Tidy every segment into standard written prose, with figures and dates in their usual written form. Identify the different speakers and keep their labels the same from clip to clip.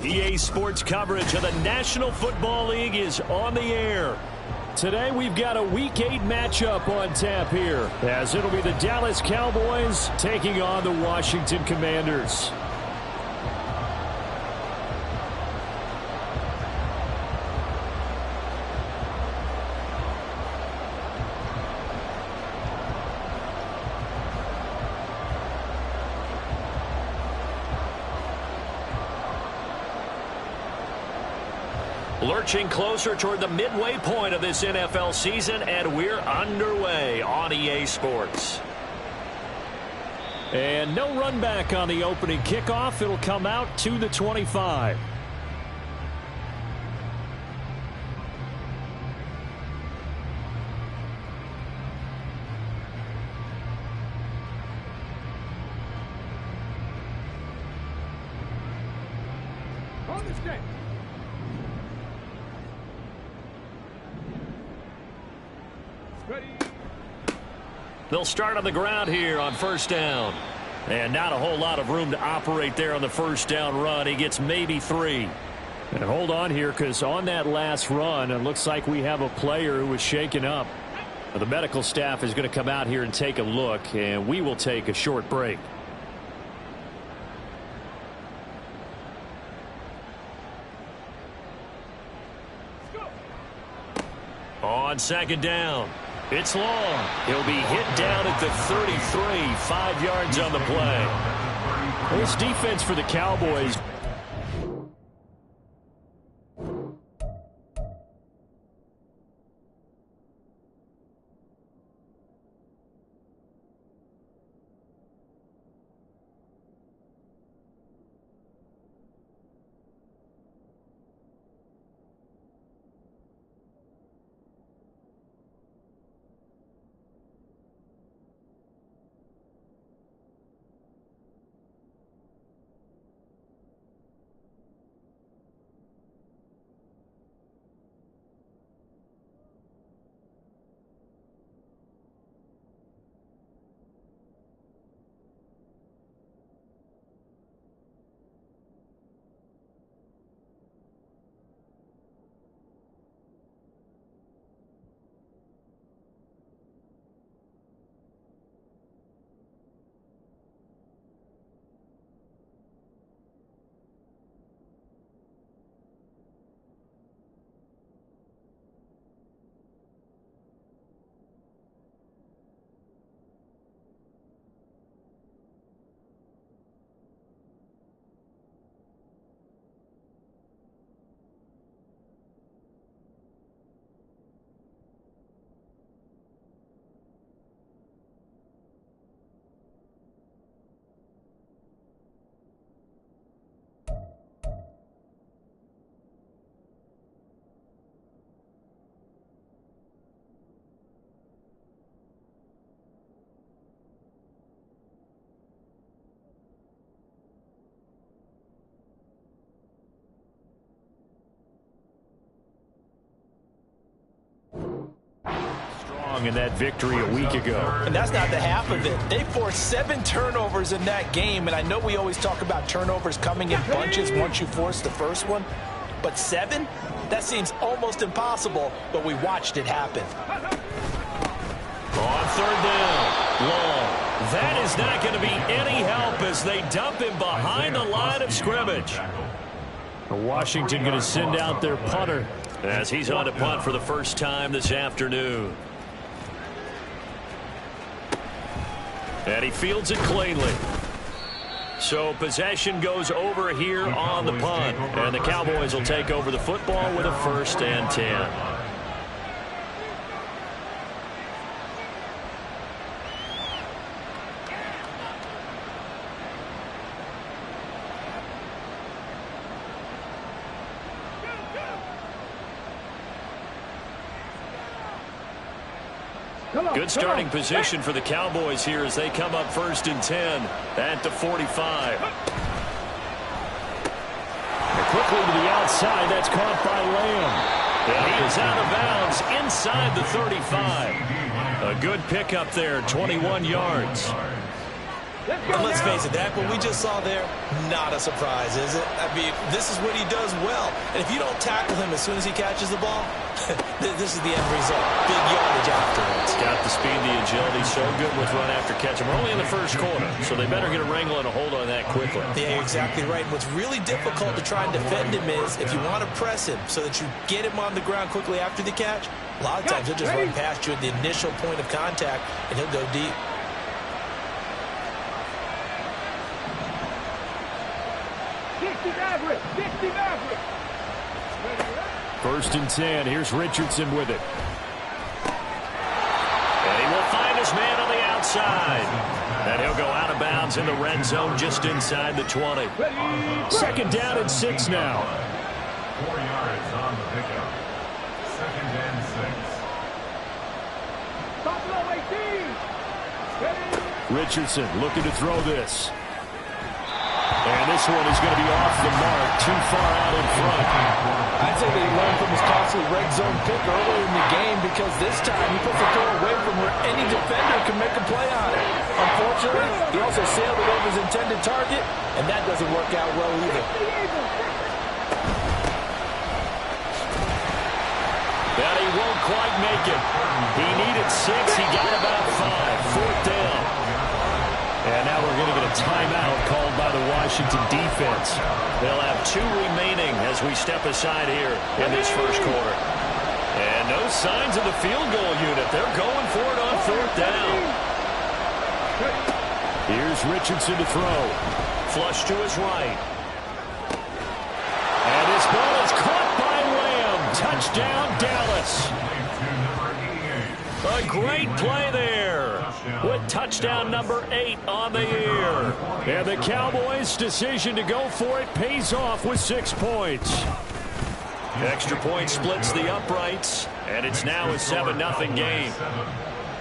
Speaker 1: EA Sports coverage of the National Football League is on the air. Today we've got a Week 8 matchup on tap here, as it'll be the Dallas Cowboys taking on the Washington Commanders. Lurching closer toward the midway point of this NFL season, and we're underway on EA Sports. And no run back on the opening kickoff. It'll come out to the 25.
Speaker 2: On the stick.
Speaker 1: They'll start on the ground here on first down. And not a whole lot of room to operate there on the first down run. He gets maybe 3. And hold on here, because on that last run, it looks like we have a player who was shaken up. The medical staff is going to come out here and take a look, and we will take a short break. On second down, it's long. He'll be hit down at the 33, 5 yards on the play. This defense for the Cowboys. In that victory a week ago.
Speaker 3: And that's not the half of it. They forced 7 turnovers in that game, and I know we always talk about turnovers coming in bunches once you force the first one, but 7? That seems almost impossible, but we watched it happen.
Speaker 1: On third down, long. That is not going to be any help as they dump him behind the line of scrimmage. Washington going to send out their punter as he's on to punt for the first time this afternoon. And he fields it cleanly. So possession goes over here on the punt. And the Cowboys will take over the football with a 1st and 10. Good starting position for the Cowboys here as they come up 1st and 10 at the 45. quickly to the outside. That's caught by Lamb. And he is out of bounds inside the 35. A good pickup there, 21 yards.
Speaker 3: And let's face it, that what we just saw there, not a surprise, is it? I mean, this is what he does well. And if you don't tackle him as soon as he catches the ball, this is the end result. Big yardage afterwards.
Speaker 1: Got the speed, the agility, so good with run after catch. We're only in the first quarter, so they better get a wrangle and a hold on that quickly.
Speaker 3: Yeah, you're exactly right. And what's really difficult to try and defend him is if you want to press him so that you get him on the ground quickly after the catch, a lot of times he'll just run past you at the initial point of contact, and he'll go deep.
Speaker 1: First and 10. Here's Richardson with it. And he will find his man on the outside. And he'll go out of bounds in the red zone just inside the 20. Second down and 6 now.
Speaker 2: 4 yards on the pickup. Second and 6. Top low 18.
Speaker 1: Richardson looking to throw this. And this one is going to be off the mark, too far out in front.
Speaker 3: I'd say that he learned from his costly red zone pick earlier in the game because this time he puts the throw away from where any defender can make a play on it. Unfortunately, he also sailed it over his intended target, and that doesn't work out well either.
Speaker 1: But he won't quite make it. He needed 6. He got about 5. Fourth down. And now we're going to get a timeout called by the Washington defense. They'll have 2 remaining as we step aside here in this first quarter. And no signs of the field goal unit. They're going for it on fourth down. Here's Richardson to throw. Flush to his right. And his ball is caught by Lamb. Touchdown, Dallas. A great play there with touchdown number 8 on the year. And the Cowboys' decision to go for it pays off with 6 points. Extra point splits the uprights, and it's now a 7-0 game.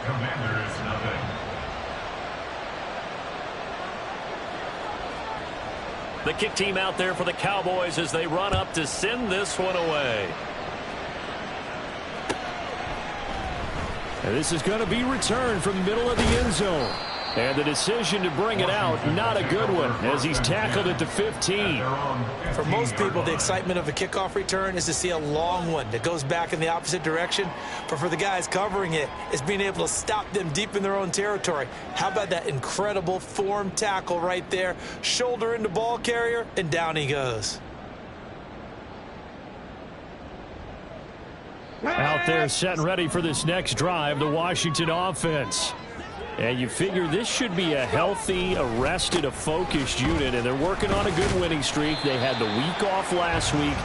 Speaker 2: Commanders nothing.
Speaker 1: The kick team out there for the Cowboys as they run up to send this one away. And this is going to be returned from the middle of the end zone. And the decision to bring it out, not a good one, as he's tackled at the 15.
Speaker 3: For most people, the excitement of a kickoff return is to see a long one that goes back in the opposite direction. But for the guys covering it, it's being able to stop them deep in their own territory. How about that incredible form tackle right there? Shoulder into ball carrier, and down he goes.
Speaker 1: Out there set and ready for this next drive, the Washington offense. And you figure this should be a healthy, a rested, a focused unit, and they're working on a good winning streak. They had the week off last week.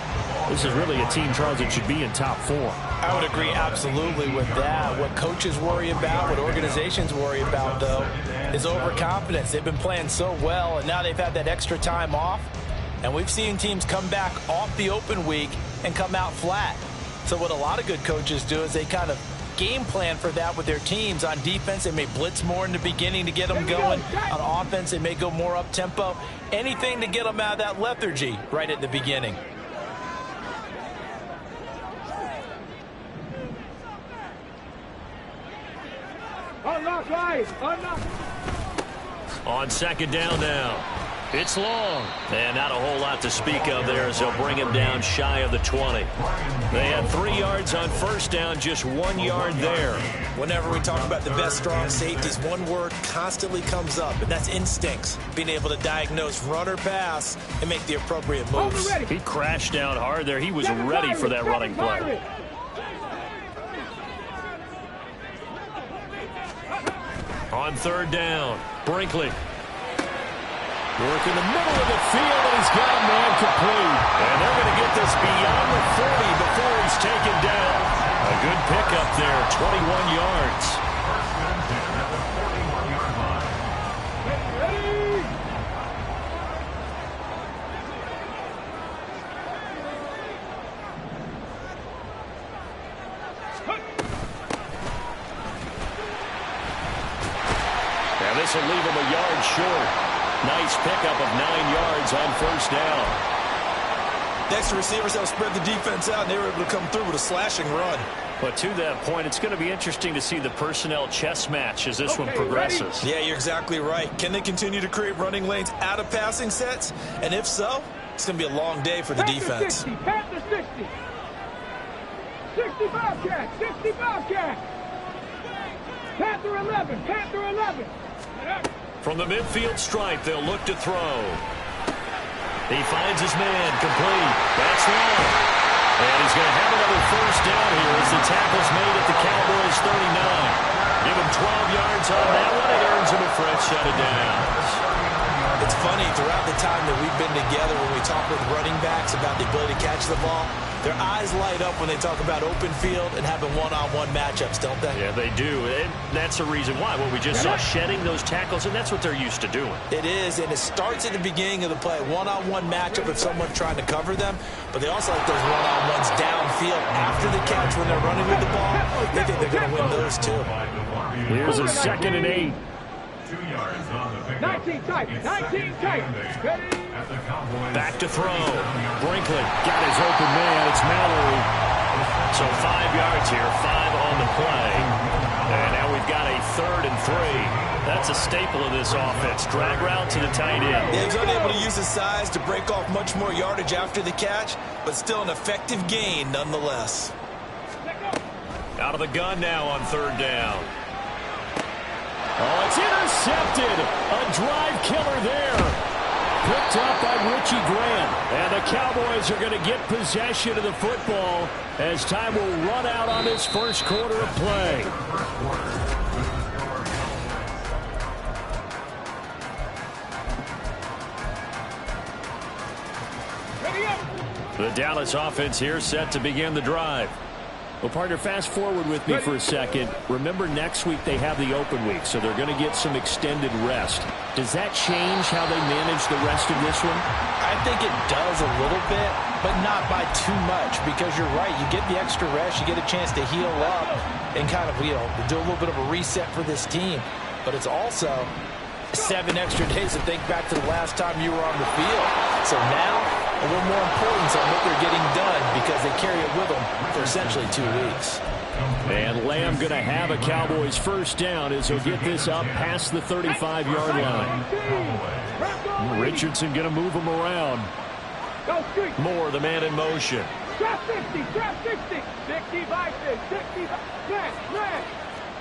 Speaker 1: This is really a team, Charles, that should be in top 4.
Speaker 3: I would agree absolutely with that. What coaches worry about, what organizations worry about, though, is overconfidence. They've been playing so well, and now they've had that extra time off. And we've seen teams come back off the open week and come out flat. So what a lot of good coaches do is they kind of game plan for that with their teams. On defense, they may blitz more in the beginning to get them going. On offense, they may go more up-tempo. Anything to get them out of that lethargy right at the beginning.
Speaker 2: Unlock guys! Unlock!
Speaker 1: On second down now. It's long. And not a whole lot to speak of there as they'll bring him down shy of the 20. They had 3 yards on first down, just 1 yard there.
Speaker 3: Whenever we talk about the best strong safeties, one word constantly comes up, and that's instincts. Being able to diagnose run or pass and make the appropriate moves.
Speaker 1: He crashed down hard there. He was ready for that running play. On third down, Brinkley. Work in the middle of the field, and he's got a man complete. And they're going to get this beyond the 40 before he's taken down. A good pickup there, 21 yards. And this will leave him a yard. Short. Nice pickup of 9 yards on first down.
Speaker 3: The extra receivers helped spread the defense out, and they were able to come through with a slashing run.
Speaker 1: But to that point, it's going to be interesting to see the personnel chess match as this one progresses.
Speaker 3: Yeah, you're exactly right. Can they continue to create running lanes out of passing sets? And if so, it's going to be a long day for the defense.
Speaker 4: 60, Panther 60. 65 cat, 65 cat. Panther 11, Panther 11.
Speaker 1: From the midfield stripe, they'll look to throw. He finds his man, complete. That's long. And he's going to have another first down here as the tackle's made at the Cowboys' 39. Give him 12 yards on that one. It earns him a fresh set of downs.
Speaker 3: It's funny, throughout the time that we've been together, when we talk with running backs about the ability to catch the ball, their eyes light up when they talk about open field and having one-on-one matchups, don't they?
Speaker 1: Yeah, they do. And that's the reason why. Well, we just saw shedding those tackles, and that's what they're used to doing.
Speaker 3: It is, and it starts at the beginning of the play. One-on-one matchup if someone's trying to cover them, but they also like those one-on-ones downfield after the catch when they're running with the ball. They think they're going to win those, too.
Speaker 1: Here's a 2nd and 8.
Speaker 2: 2 yards on the pickup.
Speaker 4: 19 tight, 19 tight.
Speaker 2: At the Cowboys.
Speaker 1: Back to throw. Brinkley got his open man. It's Mallory. So 5 yards here, 5 on the play. And now we've got a 3rd and 3. That's a staple of this offense. Drag route to the tight end.
Speaker 3: Yeah, he's unable to use his size to break off much more yardage after the catch, but still an effective gain nonetheless.
Speaker 1: Out of the gun now on 3rd down. Oh, it's intercepted. A drive killer there. Picked up by Richie Grant. And the Cowboys are going to get possession of the football as time will run out on this first quarter of play. The Dallas offense here set to begin the drive. Well, partner, fast forward with me for a second. Remember, next week they have the open week, so they're going to get some extended rest. Does that change how they manage the rest of this one?
Speaker 3: I think it does a little bit, but not by too much, because you're right. You get the extra rest, you get a chance to heal up and kind of, do a little bit of a reset for this team. But it's also 7 extra days to think back to the last time you were on the field. So now, a little more importance on what they're getting done because they carry it with them for essentially 2 weeks.
Speaker 1: And Lamb going to have a Cowboys first down as he'll get this up past the 35-yard line. Richardson going to move him around. Moore, the man in motion.
Speaker 4: Trap 60, trap 60. 65, 65. Man.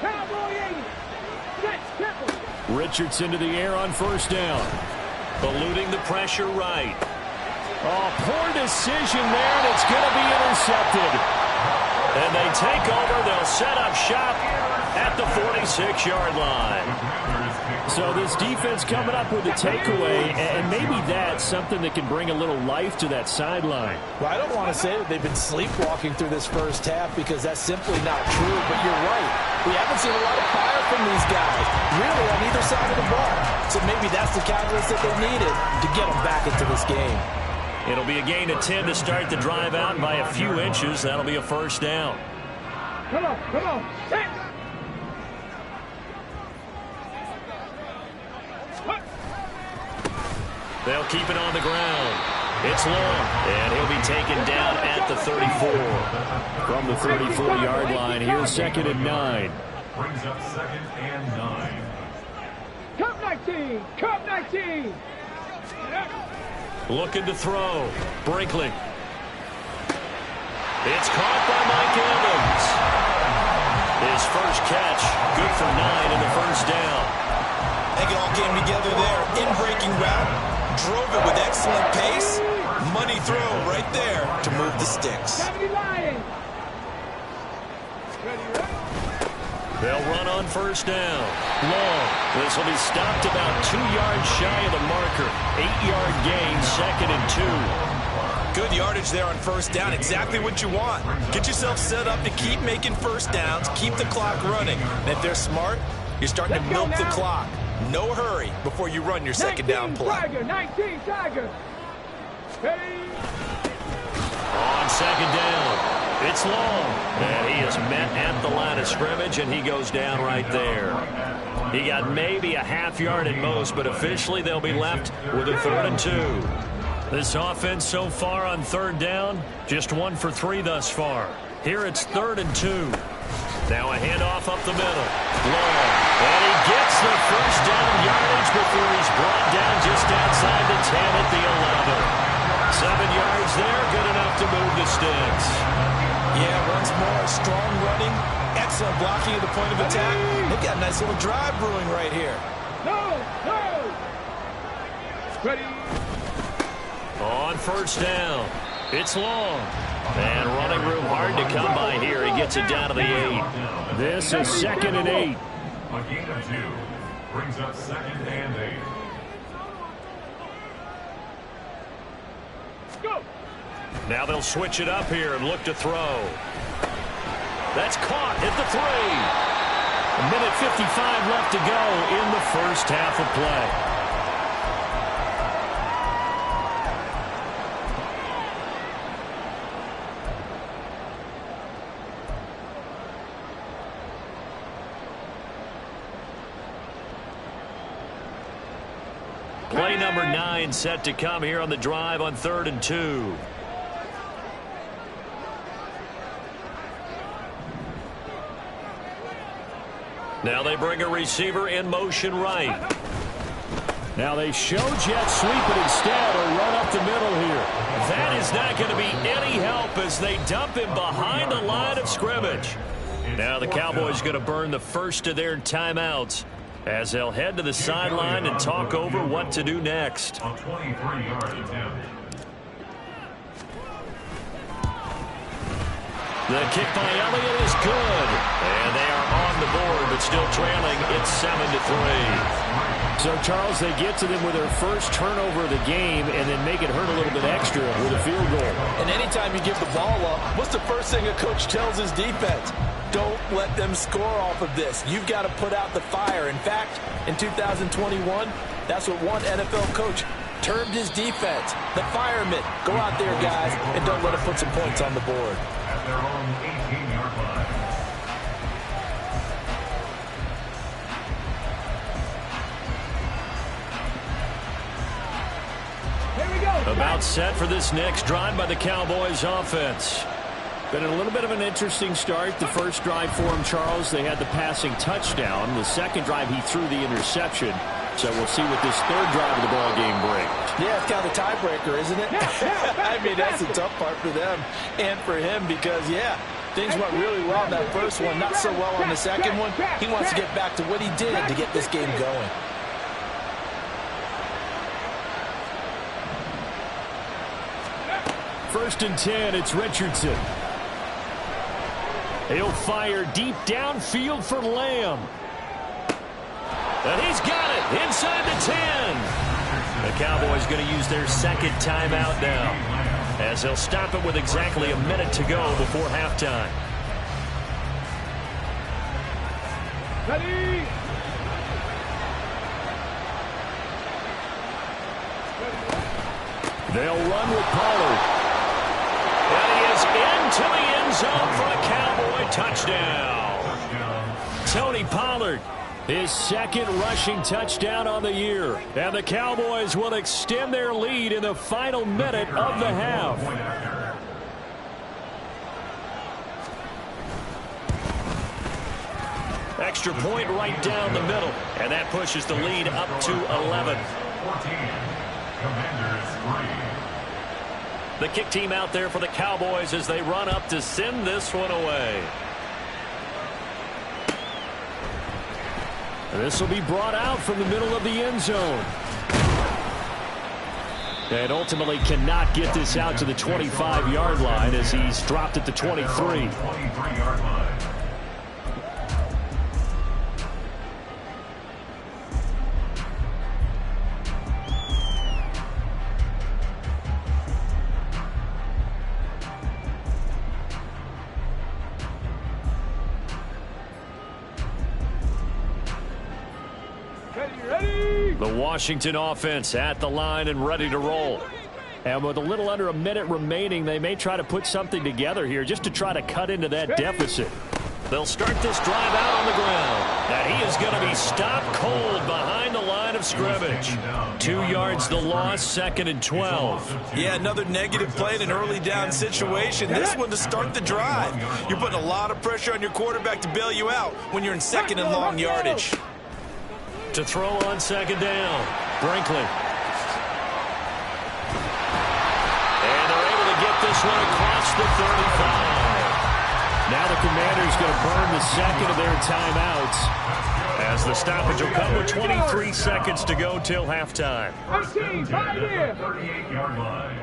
Speaker 4: Cowboy 80. Set, temple.
Speaker 1: Richardson to the air on first down. Eluding the pressure right. Oh, poor decision there, and it's going to be intercepted. And they take over. They'll set up shop at the 46-yard line. So this defense coming up with a takeaway, and maybe that's something that can bring a little life to that sideline.
Speaker 3: Well, I don't want to say that they've been sleepwalking through this first half because that's simply not true, but you're right. We haven't seen a lot of fire from these guys, really on either side of the ball. So maybe that's the catalyst that they needed to get them back into this game.
Speaker 1: It'll be a gain of 10 to start the drive out by a few inches. That'll be a first down.
Speaker 4: Come on. Hey.
Speaker 1: They'll keep it on the ground. It's long, and he'll be taken down at the 34. From the 34-yard line, here's 2nd and 9.
Speaker 2: Brings up 2nd and 9.
Speaker 4: Cup 19. Cup 19.
Speaker 1: Looking to throw. Brinkley. It's caught by Mike Evans. His first catch, good for 9 in the first down.
Speaker 3: I think it all came together there. In-breaking route, drove it with excellent pace. Money throw right there to move the sticks.
Speaker 1: They'll run on first down. Long. This will be stopped about 2 yards shy of the marker. 8-yard gain, 2nd and 2.
Speaker 3: Good yardage there on first down. Exactly what you want. Get yourself set up to keep making first downs, keep the clock running. And if they're smart, you're starting to milk the clock. No hurry before you run your second down play.
Speaker 4: 19 Tiger. Hey.
Speaker 1: On second down, it's Long. And he is met at the line of scrimmage, and he goes down right there. He got maybe a half yard at most, but officially they'll be left with a 3rd and 2. This offense so far on third down, just 1 for 3 thus far. Here it's 3rd and 2. Now a handoff up the middle. Long. And he gets the first down yardage before he's brought down just outside the 10 at the 11. 7 yards there, good enough to move the sticks.
Speaker 3: Yeah, once more, strong running, excellent blocking at the point of attack. They've got a nice little drive brewing right here.
Speaker 4: No. Ready.
Speaker 1: On first down, it's Long. And running room hard to come by here. He gets it down to the 8. This is 2nd and 8.
Speaker 2: A gain of 2 brings up 2nd and 8.
Speaker 4: Go.
Speaker 1: Now they'll switch it up here and look to throw. That's caught at the 3. A minute 55 left to go in the first half of play. Play number 9 set to come here on the drive on 3rd and 2. Now they bring a receiver in motion right. Now they show jet sweep, but instead a run up the middle here. That is not going to be any help as they dump him behind the line of scrimmage. Now the Cowboys going to burn the first of their timeouts as they'll head to the sideline and talk over what to do next.
Speaker 2: A 23-yard attempt.
Speaker 1: The kick by Elliott is good. And they are on the board, but still trailing. It's 7-3.
Speaker 5: So, Charles, they get to them with their first turnover of the game and then make it hurt a little bit extra with a field goal.
Speaker 3: And anytime you give the ball up, what's the first thing a coach tells his defense? Don't let them score off of this. You've got to put out the fire. In fact, in 2021, that's what one NFL coach termed his defense. The firemen. Go out there, guys, and don't let them put some points on the board.
Speaker 2: At their own 18-yard line.
Speaker 4: Here we go.
Speaker 1: About set for this next drive by the Cowboys offense.
Speaker 5: Been a little bit of an interesting start. The first drive for him, Charles, they had the passing touchdown. The second drive, he threw the interception. So we'll see what this third drive of the ball game brings.
Speaker 3: Yeah, it's kind of a tiebreaker, isn't it? I mean, that's the tough part for them and for him because, yeah, things went really well in that first one, not so well on the second one. He wants to get back to what he did to get this game going.
Speaker 5: First and 10, it's Richardson.
Speaker 1: He'll fire deep downfield for Lamb. And he's got it inside the 10. The Cowboys going to use their second timeout now as they'll stop it with exactly a minute to go before halftime.
Speaker 4: Ready.
Speaker 1: They'll run with Pollard. And he is into the end zone for a Cowboy touchdown. Tony Pollard, his second rushing touchdown on the year. And the Cowboys will extend their lead in the final minute of the half. Extra point right down the middle. And that pushes the lead up to 11.
Speaker 2: 14. Commanders 3.
Speaker 1: The kick team out there for the Cowboys as they run up to send this one away.
Speaker 5: This will be brought out from the middle of the end zone. And ultimately cannot get this out to the 25-yard line as he's dropped at the 23.
Speaker 2: 23-yard line.
Speaker 1: The Washington offense at the line and ready to roll.
Speaker 5: And with a little under a minute remaining, they may try to put something together here just to try to cut into that deficit.
Speaker 1: They'll start this drive out on the ground. And he is going to be stopped cold behind the line of of scrimmage. 2 yards the loss, 2nd and 12.
Speaker 3: Yeah, another negative play in an early down situation. This one to start the drive. You're putting a lot of pressure on your quarterback to bail you out when you're in 2nd and long yardage.
Speaker 1: To throw on 2nd down, Brinkley. And they're able to get this one across the 35. Now the Commanders going to burn the 2nd of their timeouts, as the stoppage will come with 23 seconds to go till halftime.
Speaker 2: 38-yard line.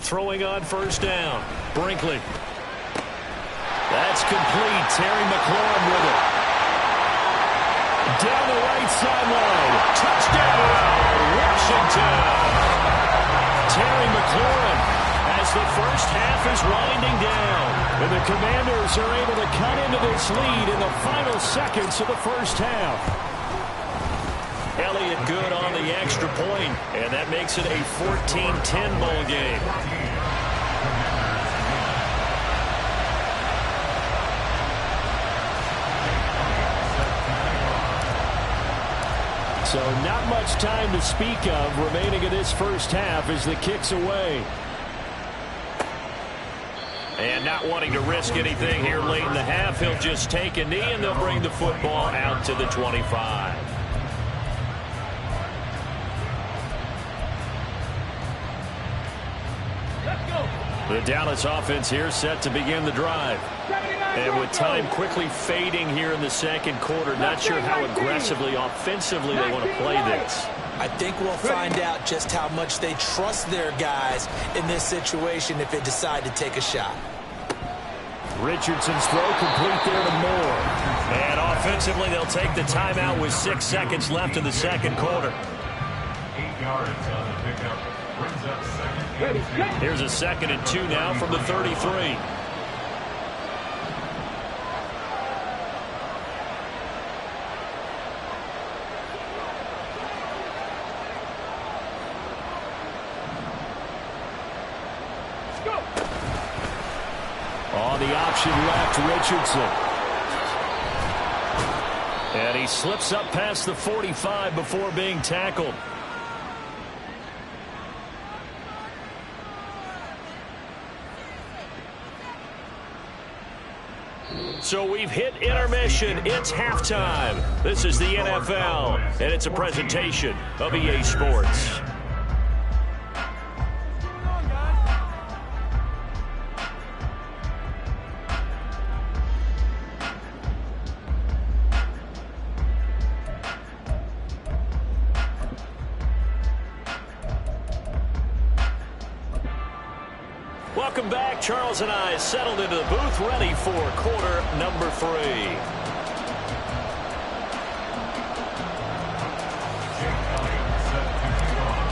Speaker 1: Throwing on 1st down, Brinkley. That's complete. Terry McLaurin with it. Down the right sideline. Touchdown, Washington. Terry McLaurin, as the first half is winding down. And the Commanders are able to cut into this lead in the final seconds of the first half. Elliott good on the extra point, and that makes it a 14-10 ball game. So not much time to speak of remaining in this first half as the kick's away. And not wanting to risk anything here late in the half, he'll just take a knee and they'll bring the football out to the 25. The Dallas offense here set to begin the drive. And with time quickly fading here in the 2nd quarter, not sure how aggressively, offensively they want to play this.
Speaker 3: I think we'll find out just how much they trust their guys in this situation if they decide to take a shot.
Speaker 1: Richardson's throw complete there to Moore. And offensively, they'll take the timeout with 6 seconds left in the 2nd quarter.
Speaker 2: 8 yards on the pickup. Brings up 2nd and 2.
Speaker 1: Here's a 2nd and 2 now from the 33. On the option left, Richardson. And he slips up past the 45 before being tackled. So we've hit intermission. It's halftime. This is the NFL, and it's a presentation of EA Sports. Welcome back. Charles and I settled into the booth, ready for quarter number 3.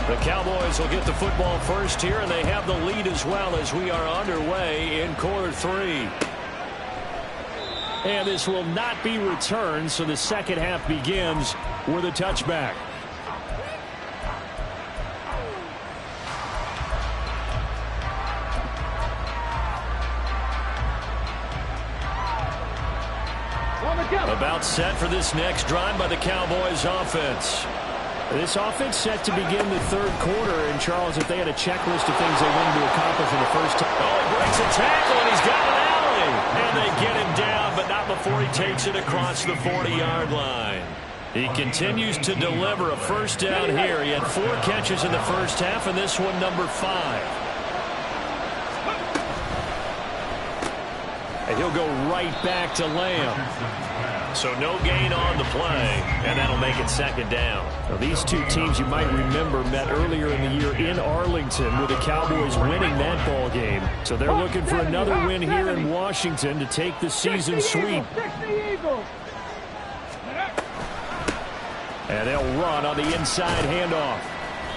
Speaker 1: The Cowboys will get the football first here, and they have the lead as well as we are underway in quarter 3. And this will not be returned, so the 2nd half begins with a touchback. About set for this next drive by the Cowboys offense. This offense set to begin the 3rd quarter. And, Charles, if they had a checklist of things they wanted to accomplish in the first time. Oh, he breaks a tackle, and he's got an alley. And they get him down, but not before he takes it across the 40-yard line. He continues to deliver a first down here. He had 4 catches in the first half, and this one number 5. And he'll go right back to Lamb. So no gain on the play, and that'll make it 2nd down. Now, these two teams, you might remember, met earlier in the year in Arlington with the Cowboys winning that ball game. So they're looking for another win here in Washington to take the season sweep. And they'll run on the inside handoff.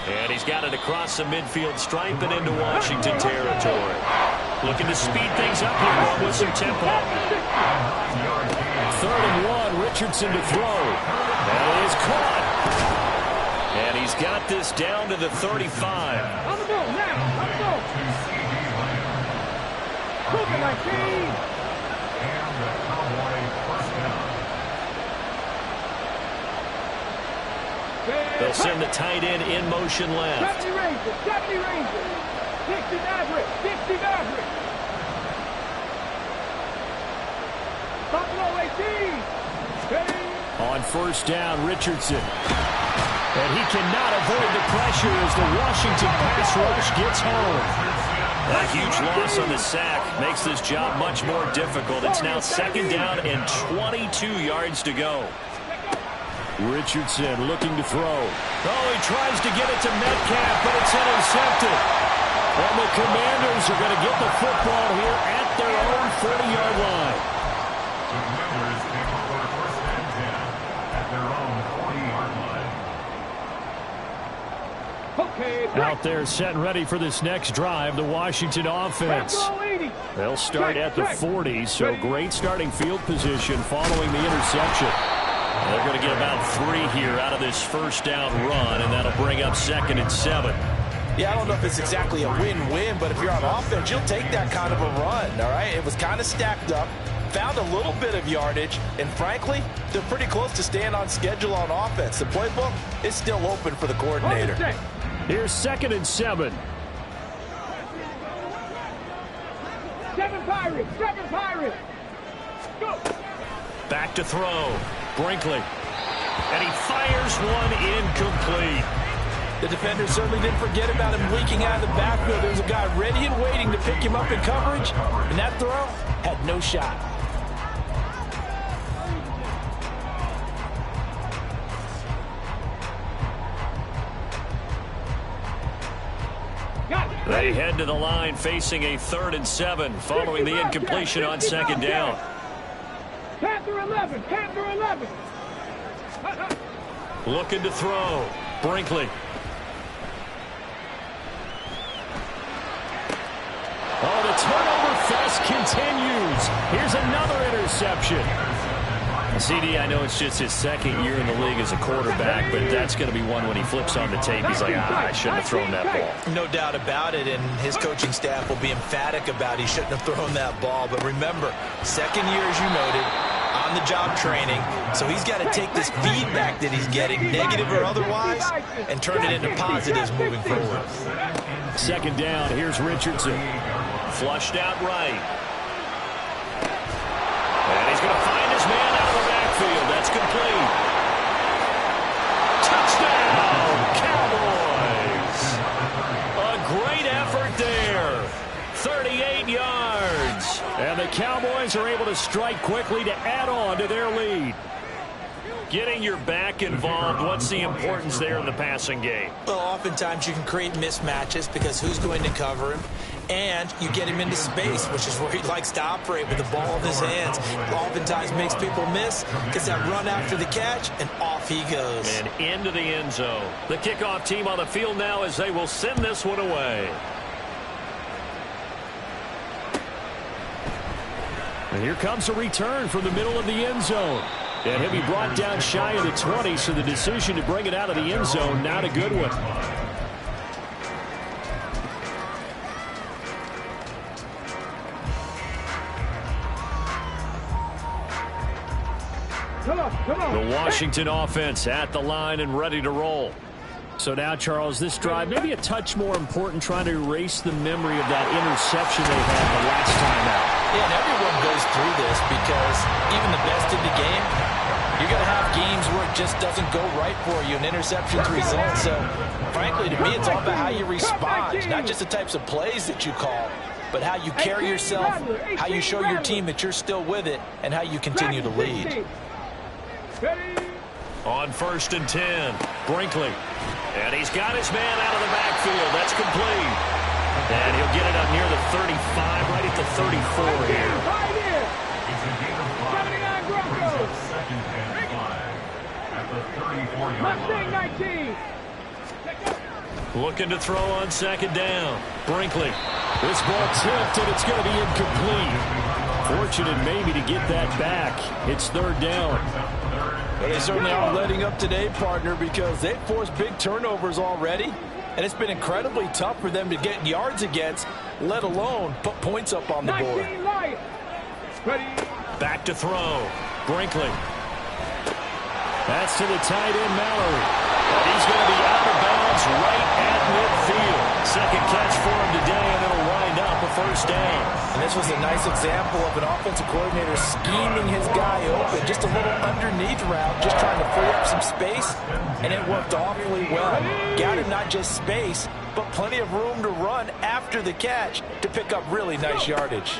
Speaker 1: And he's got it across the midfield stripe and into Washington territory. Looking to speed things up here with some tempo. 3rd and 1, Richardson to throw. That is caught. And he's got this down to the 35.
Speaker 4: On the ball now. On the ball. Cooking like cheese.
Speaker 2: And the Cowboy first down.
Speaker 1: They'll send the tight end in motion left.
Speaker 4: 70 Rangers, 70 Rangers. 60 Mavericks, 60 Mavericks. Buffalo 18.
Speaker 1: On first down, Richardson. And he cannot avoid the pressure as the Washington pass rush gets home. A huge loss on the sack makes this job much more difficult. It's now second down and 22 yards to go. Richardson looking to throw. Oh, he tries to get it to Metcalf, but it's intercepted. And the Commanders are going to get the football here at their own 40-yard line.
Speaker 2: The Commanders take over first and 10 at their own 40-yard line.
Speaker 4: Okay,
Speaker 1: out there set and ready for this next drive, the Washington offense. They'll start at the 40, so great starting field position following the interception. They're going to get about 3 here out of this first down run, and that'll bring up 2nd and 7.
Speaker 3: Yeah, I don't know if it's exactly a win-win, but if you're on offense, you'll take that kind of a run, all right? It was kind of stacked up, found a little bit of yardage, and frankly, they're pretty close to staying on schedule on offense. The playbook is still open for the coordinator.
Speaker 1: Here's 2nd and 7.
Speaker 4: 7 Pirates, 7 Pirates. Go.
Speaker 1: Back to throw. Brinkley. And he fires one incomplete.
Speaker 3: The defender certainly didn't forget about him leaking out of the backfield. There was a guy ready and waiting to pick him up in coverage, and that throw had no shot.
Speaker 1: They head to the line facing a 3rd and 7 following the incompletion on 2nd down.
Speaker 4: Panther 11, Panther 11.
Speaker 1: Looking to throw. Brinkley. Oh, the turnover fest continues. Here's another interception. CD, I know it's just his 2nd year in the league as a quarterback, but that's going to be one when he flips on the tape. He's like, I shouldn't have thrown that ball.
Speaker 3: No doubt about it, and his coaching staff will be emphatic about he shouldn't have thrown that ball. But remember, 2nd year, as you noted, on-the-job training, so he's got to take this feedback that he's getting, negative or otherwise, and turn it into positives moving forward.
Speaker 1: 2nd down, here's Richardson. Flushed out right. And he's going to find his man out of the backfield. That's complete. Touchdown, Cowboys. A great effort there. 38 yards. And the Cowboys are able to strike quickly to add on to their lead. Getting your back involved, what's the importance there in the passing game?
Speaker 3: Well, oftentimes you can create mismatches because who's going to cover him? And you get him into space, which is where he likes to operate with the ball in his hands. Oftentimes makes people miss, gets that run after the catch, and off he goes.
Speaker 1: And into the end zone. The kickoff team on the field now as they will send this one away. And here comes a return from the middle of the end zone. And he'll be brought down shy of the 20, so the decision to bring it out of the end zone, not a good one. The Washington offense at the line and ready to roll. So now, Charles, this drive maybe a touch more important, trying to erase the memory of that interception they had the last time out.
Speaker 3: Yeah, and everyone goes through this because even the best in the game, you're going to have games where it just doesn't go right for you, and interceptions result. So, frankly, to me, it's all about how you respond, not just the types of plays that you call, but how you carry yourself, how you show your team that you're still with it, and how you continue to lead.
Speaker 1: On 1st and 10, Brinkley. And he's got his man out of the backfield. That's complete. And he'll get it up near the 35, right at the 34 here.
Speaker 2: It's a gain of 5. Brings up 2nd and 5 at the 34-yard line.
Speaker 1: Looking to throw on 2nd down. Brinkley. This ball tipped, and it's going to be incomplete. Fortunate maybe to get that back. It's 3rd down.
Speaker 3: Well, they certainly are letting up today, partner, because they've forced big turnovers already, and it's been incredibly tough for them to get yards against, let alone put points up on the board.
Speaker 1: Back to throw. Brinkley. That's to the tight end, Mallory. first down.
Speaker 3: And this was a nice example of an offensive coordinator scheming his guy open. Just a little underneath route, just trying to free up some space, and it worked awfully well. Got him not just space, but plenty of room to run after the catch to pick up really nice yardage.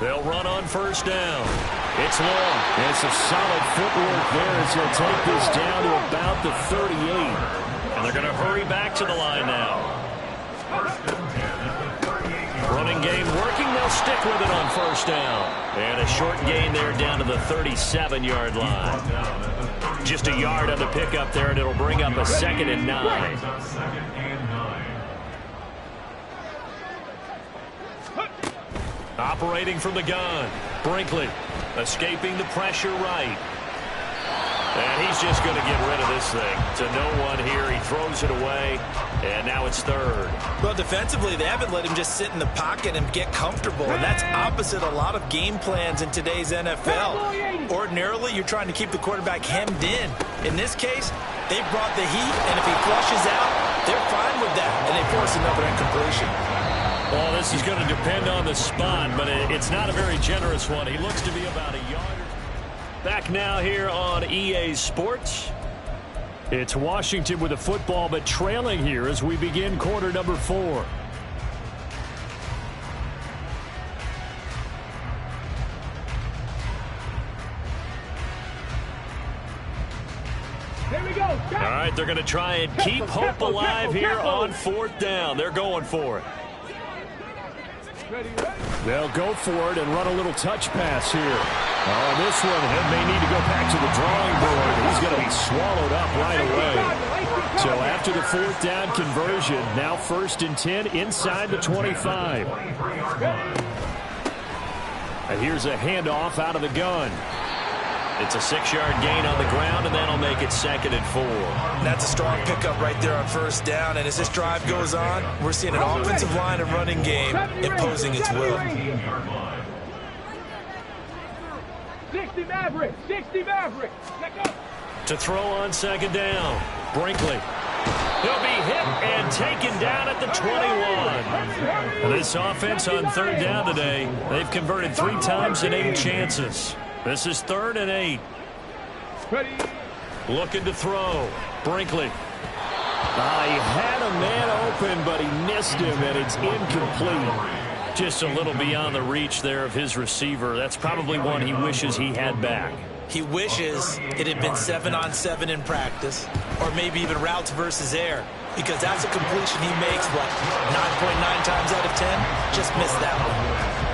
Speaker 1: They'll run on first down. It's long.
Speaker 5: It's a solid footwork there as he'll take this down to about the 38.
Speaker 1: And they're going to hurry back to the line now. Running game working. They'll stick with it on first down. And a short gain there down to the 37-yard line. Just a yard on the pickup there, and it'll bring up a 2nd and 9. Operating from the gun. Brinkley escaping the pressure right. And he's just going to get rid of this thing. To no one here. He throws it away. And now it's 3rd.
Speaker 3: Well, defensively, they haven't let him just sit in the pocket and get comfortable. And that's opposite a lot of game plans in today's NFL. Ordinarily, you're trying to keep the quarterback hemmed in. In this case, they brought the heat. And if he flushes out, they're fine with that. And they force another incompletion.
Speaker 1: Well, this is going to depend on the spot, but it's not a very generous one. He looks to be about a yard. Back now here on EA Sports. It's Washington with the football, but trailing here as we begin quarter number 4.
Speaker 4: There we go.
Speaker 1: All right, they're going to try and keep hope alive here on 4th down. They're going for it.
Speaker 5: They'll go for it and run a little touch pass here. Oh, this one may need to go back to the drawing board. He's going to be swallowed up right away. So after the 4th down conversion, now 1st and 10 inside the 25. And here's a handoff out of the gun.
Speaker 1: It's a 6-yard gain on the ground, and that'll make it 2nd and 4.
Speaker 3: And that's a strong pickup right there on 1st down. And as this drive goes on, we're seeing an offensive line and running game imposing its will.
Speaker 4: 60 Maverick. 60 Maverick.
Speaker 1: To throw on 2nd down. Brinkley. He'll be hit and taken down at the 21. This offense on 3rd down today, they've converted 3 times in 8 chances. This is 3rd and 8. Looking to throw. Brinkley.
Speaker 5: He had a man open, but he missed him, and it's incomplete.
Speaker 1: Just a little beyond the reach there of his receiver. That's probably one he wishes he had back.
Speaker 3: He wishes it had been 7-on-7 in practice, or maybe even routes versus air, because that's a completion he makes, 9.9 times out of 10? Just missed that one.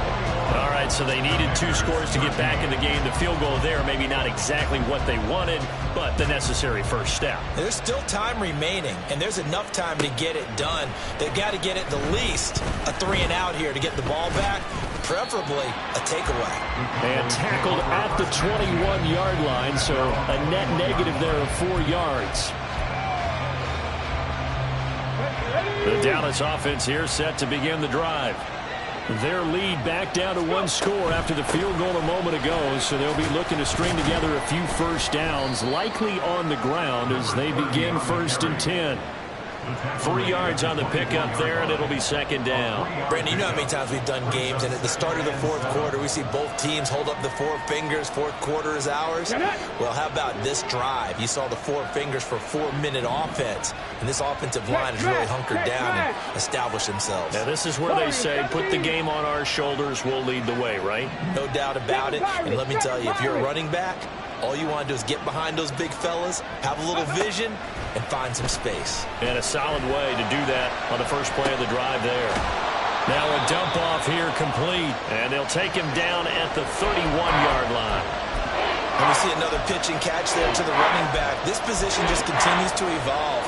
Speaker 1: All right, so they needed 2 scores to get back in the game. The field goal there, maybe not exactly what they wanted, but the necessary first step.
Speaker 3: There's still time remaining, and there's enough time to get it done. They've got to get at the least a 3-and-out here to get the ball back, preferably a takeaway.
Speaker 5: And tackled at the 21-yard line, so a net negative there of 4 yards.
Speaker 1: The Dallas offense here set to begin the drive.
Speaker 5: Their lead back down to 1 score after the field goal a moment ago, so they'll be looking to string together a few first downs, likely on the ground as they begin 1st and 10.
Speaker 1: 3 yards on the pickup there, and it'll be 2nd down.
Speaker 3: Brandon, you know how many times we've done games, and at the start of the 4th quarter, we see both teams hold up the 4 fingers, 4th quarter is ours. Well, how about this drive? You saw the 4 fingers for 4-minute offense, and this offensive line has really hunkered down and established themselves.
Speaker 1: Now, this is where they say, put the game on our shoulders, we'll lead the way, right?
Speaker 3: No doubt about it, and let me tell you, if you're a running back, all you want to do is get behind those big fellas, have a little vision, and find some space.
Speaker 1: And a solid way to do that on the first play of the drive there. Now a dump off here complete, and they'll take him down at the 31-yard line.
Speaker 3: And we see another pitch and catch there to the running back. This position just continues to evolve.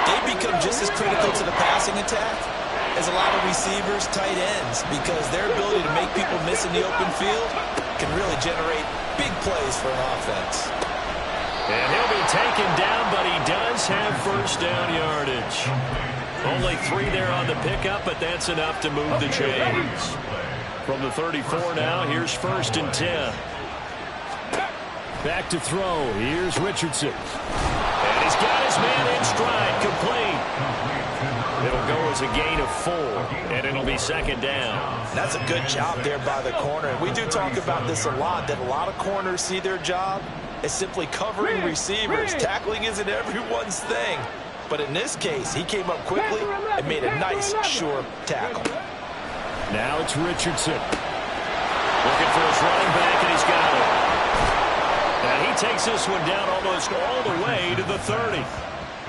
Speaker 3: They become just as critical to the passing attack as a lot of receivers, tight ends, because their ability to make people miss in the open field can really generate big plays for an offense.
Speaker 1: And he'll be taken down, but he does have first down yardage. Only 3 there on the pickup, but that's enough to move the chains. From the 34 now, here's 1st and 10.
Speaker 5: Back to throw. Here's Richardson.
Speaker 1: And he's got his man in stride, complete. It'll go a a gain of 4, and it'll be second down.
Speaker 3: That's a good job there by the corner. And we do talk about this a lot, that a lot of corners see their job as simply covering receivers. Tackling isn't everyone's thing. But in this case, he came up quickly and made a nice, sure tackle.
Speaker 5: Now it's Richardson.
Speaker 1: Looking for his running back, and he's got it. And he takes this one down almost all the way to the 30.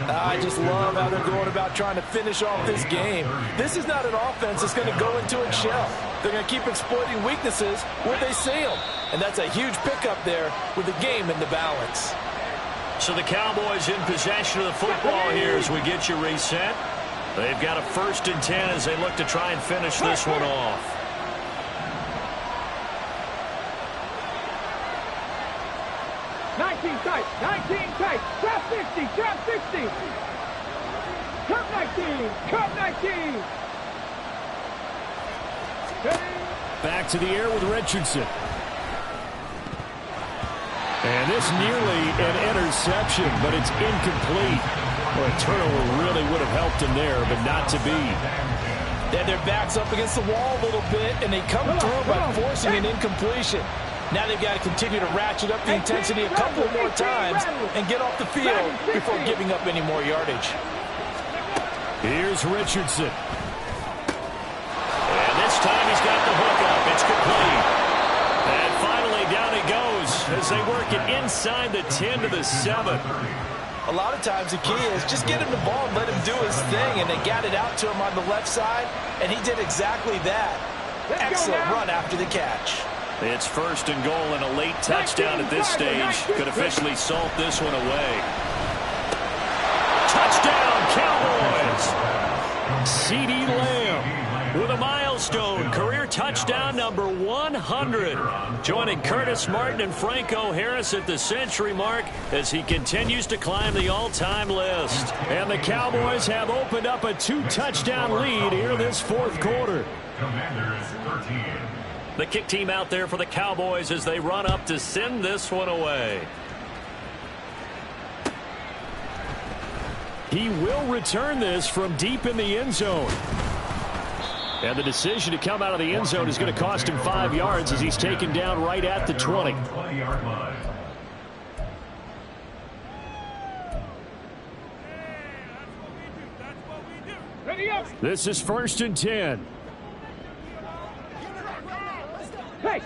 Speaker 3: I just love how they're going about trying to finish off this game. This is not an offense that's going to go into its shell. They're going to keep exploiting weaknesses where they see them. And that's a huge pickup there with the game in the balance.
Speaker 1: So the Cowboys in possession of the football here as we get you reset. They've got a 1st and 10 as they look to try and finish this one off.
Speaker 4: Tight, 19 tight, trap 60, trap 60. Cut 19, cut 19.
Speaker 5: Back to the air with Richardson. And this nearly an interception, but it's incomplete. Well, a turnover really would have helped him there, but not to be.
Speaker 3: Then their back's up against the wall a little bit, and they come through by forcing an incompletion. Now they've got to continue to ratchet up the intensity a couple more times and get off the field before giving up any more yardage.
Speaker 5: Here's Richardson.
Speaker 1: And this time he's got the hook up. It's complete. And finally down he goes as they work it inside the 10 to the 7.
Speaker 3: A lot of times the key is just get him the ball and let him do his thing, and they got it out to him on the left side, and he did exactly that. Excellent run after the catch.
Speaker 1: It's 1st and goal, and a late touchdown at this stage could officially salt this one away. Touchdown, Cowboys! CeeDee Lamb with a milestone career touchdown number 100. Joining Curtis Martin and Franco Harris at the century mark as he continues to climb the all-time list. And the Cowboys have opened up a 2-touchdown lead here this 4th quarter.
Speaker 2: Commanders 13.
Speaker 1: The kick team out there for the Cowboys as they run up to send this one away.
Speaker 5: He will return this from deep in the end zone. And the decision to come out of the end zone is going to cost him 5 yards as he's taken down right at the 20.
Speaker 2: 20-yard line.
Speaker 4: Ready up.
Speaker 5: This is 1st and 10.
Speaker 4: Hey.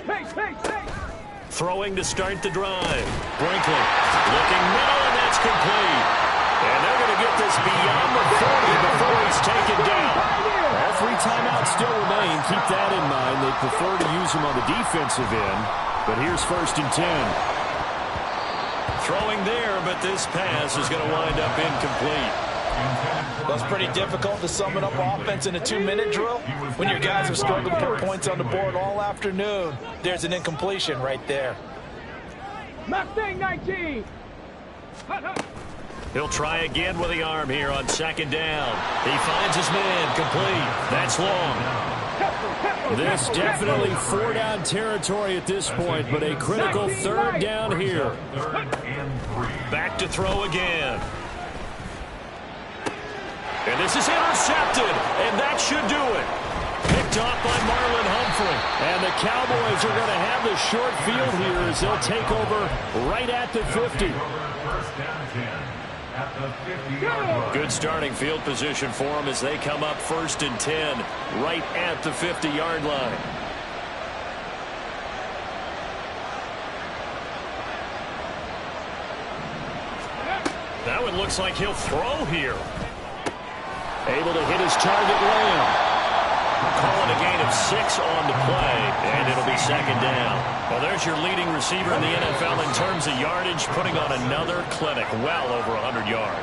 Speaker 1: Throwing to start the drive. Brinkley looking middle, and that's complete. And they're going to get this beyond the 40 before he's taken down.
Speaker 5: All 3 timeouts still remain. Keep that in mind. They prefer to use him on the defensive end. But here's 1st and 10.
Speaker 1: Throwing there, but this pass is going to wind up incomplete.
Speaker 3: That's pretty difficult to sum it up offense in a 2-minute drill. When your guys have struggled to put points on the board all afternoon, there's an incompletion right there.
Speaker 4: Mustang 19.
Speaker 1: He'll try again with the arm here on 2nd down. He finds his man complete. That's long.
Speaker 5: This definitely 4-down territory at this point, but a critical 3rd down here.
Speaker 1: Back to throw again. And this is intercepted, and that should do it. Picked off by Marlon Humphrey.
Speaker 5: And the Cowboys are going to have the short field here as they'll take over right at the 50.
Speaker 1: Good starting field position for them as they come up 1st and 10 right at the 50-yard line. That one looks like he'll throw here.
Speaker 5: Able to hit his target, Lamb.
Speaker 1: Calling a gain of 6 on the play, and it'll be 2nd down. Well, there's your leading receiver in the NFL in terms of yardage, putting on another clinic, well over 100 yards.